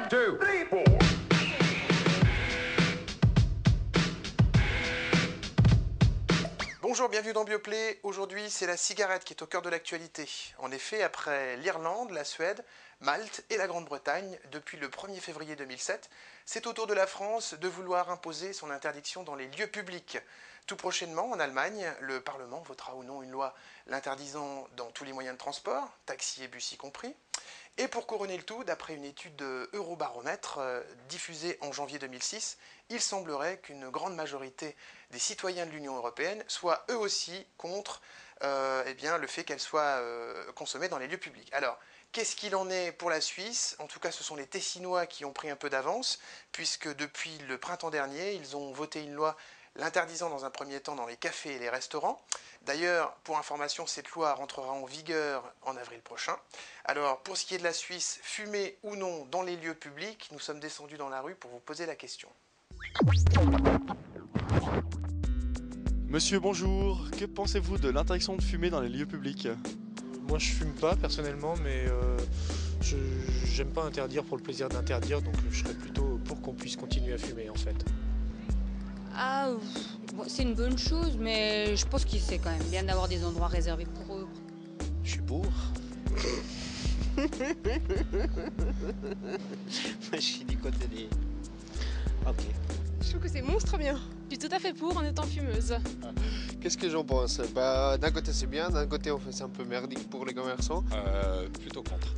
One, two, three, four. Bonjour, bienvenue dans Bioplay. Aujourd'hui, c'est la cigarette qui est au cœur de l'actualité. En effet, après l'Irlande, la Suède, Malte et la Grande-Bretagne, depuis le 1er février 2007, c'est au tour de la France de vouloir imposer son interdiction dans les lieux publics. Tout prochainement, en Allemagne, le Parlement votera ou non une loi l'interdisant dans tous les moyens de transport, taxis et bus y compris. Et pour couronner le tout, d'après une étude de Eurobaromètre diffusée en janvier 2006, il semblerait qu'une grande majorité des citoyens de l'Union européenne soient eux aussi contre le fait qu'elle soit consommée dans les lieux publics. Alors, qu'est-ce qu'il en est pour la Suisse? En tout cas, ce sont les Tessinois qui ont pris un peu d'avance, puisque depuis le printemps dernier, ils ont voté une loi l'interdisant dans un premier temps dans les cafés et les restaurants. D'ailleurs, pour information, cette loi rentrera en vigueur en avril prochain. Alors, pour ce qui est de la Suisse, fumer ou non dans les lieux publics, nous sommes descendus dans la rue pour vous poser la question. Monsieur, bonjour. Que pensez-vous de l'interdiction de fumer dans les lieux publics? Moi je fume pas personnellement, mais j'aime pas interdire pour le plaisir d'interdire, donc je serais plutôt pour qu'on puisse continuer à fumer en fait. Ah, c'est une bonne chose, mais je pense que c'est quand même bien d'avoir des endroits réservés pour eux. Je suis pour. Moi je suis du côté des... Ok. Je trouve que c'est monstre bien. Je suis tout à fait pour en étant fumeuse. Qu'est-ce que j'en pense? D'un côté c'est bien, d'un côté on fait c'est un peu merdique pour les commerçants. Plutôt contre.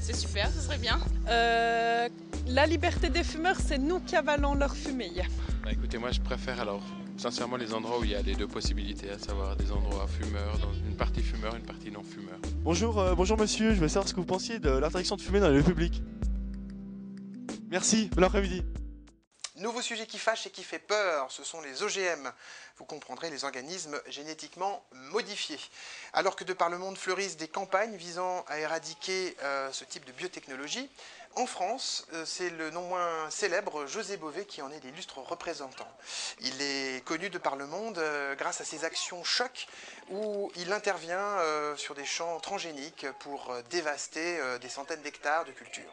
C'est super, ce serait bien. La liberté des fumeurs, c'est nous qui avalons leur fumée. Bah écoutez, moi je préfère alors sincèrement les endroits où il y a les deux possibilités, à savoir des endroits fumeurs, dans une partie fumeur, une partie non fumeur. Bonjour monsieur, je voulais savoir ce que vous pensiez de l'interdiction de fumer dans les lieux publics. Merci, bon après-midi. Nouveau sujet qui fâche et qui fait peur, ce sont les OGM. Vous comprendrez, les organismes génétiquement modifiés. Alors que de par le monde fleurissent des campagnes visant à éradiquer ce type de biotechnologie, en France, c'est le non moins célèbre José Bové qui en est l'illustre représentant. Il est connu de par le monde grâce à ses actions choc où il intervient sur des champs transgéniques pour dévaster des centaines d'hectares de cultures.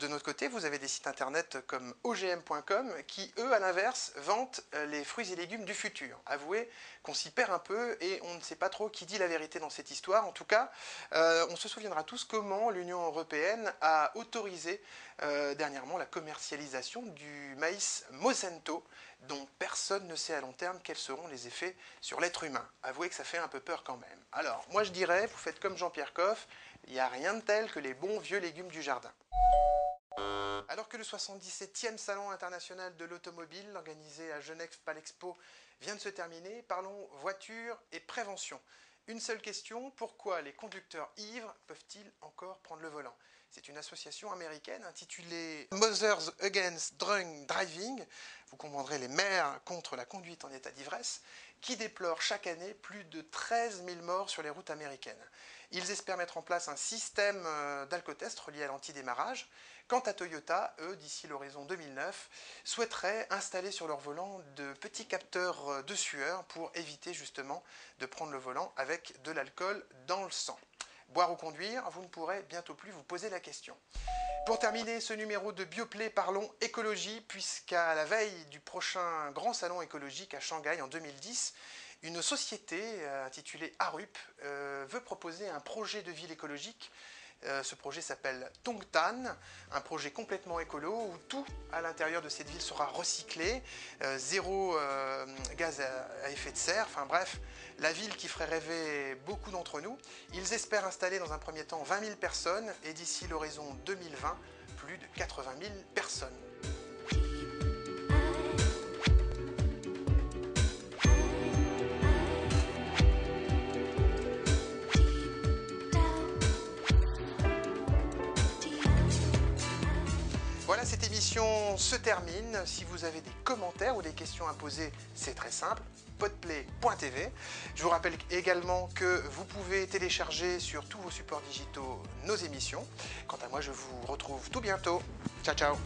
De notre côté, vous avez des sites internet comme ogm.com qui, eux, à l'inverse, vantent les fruits et légumes du futur. Avouez qu'on s'y perd un peu et on ne sait pas trop qui dit la vérité dans cette histoire. En tout cas, on se souviendra tous comment l'Union européenne a autorisé dernièrement la commercialisation du maïs Monsanto, dont personne ne sait à long terme quels seront les effets sur l'être humain. Avouez que ça fait un peu peur quand même. Alors, moi je dirais, vous faites comme Jean-Pierre Coff, il n'y a rien de tel que les bons vieux légumes du jardin. Alors que le 77e Salon international de l'automobile, organisé à Genève Palexpo, vient de se terminer, parlons voiture et prévention. Une seule question, pourquoi les conducteurs ivres peuvent-ils encore prendre le volant? C'est une association américaine intitulée Mothers Against Drunk Driving, vous comprendrez les mères contre la conduite en état d'ivresse, qui déplore chaque année plus de 13 000 morts sur les routes américaines. Ils espèrent mettre en place un système d'alcotest relié à l'antidémarrage. Quant à Toyota, eux, d'ici l'horizon 2009, souhaiteraient installer sur leur volant de petits capteurs de sueur pour éviter justement de prendre le volant avec de l'alcool dans le sang. Boire ou conduire, vous ne pourrez bientôt plus vous poser la question. Pour terminer ce numéro de Bioplay, parlons écologie, puisqu'à la veille du prochain grand salon écologique à Shanghai en 2010, une société intitulée Arup veut proposer un projet de ville écologique. Ce projet s'appelle Tongtan, un projet complètement écolo où tout à l'intérieur de cette ville sera recyclé, zéro gaz à effet de serre, enfin bref, la ville qui ferait rêver beaucoup d'entre nous. Ils espèrent installer dans un premier temps 20 000 personnes et d'ici l'horizon 2020, plus de 80 000 personnes. Voilà, cette émission se termine. Si vous avez des commentaires ou des questions à poser, c'est très simple. podplay.tv. Je vous rappelle également que vous pouvez télécharger sur tous vos supports digitaux nos émissions. Quant à moi, je vous retrouve tout bientôt. Ciao, ciao.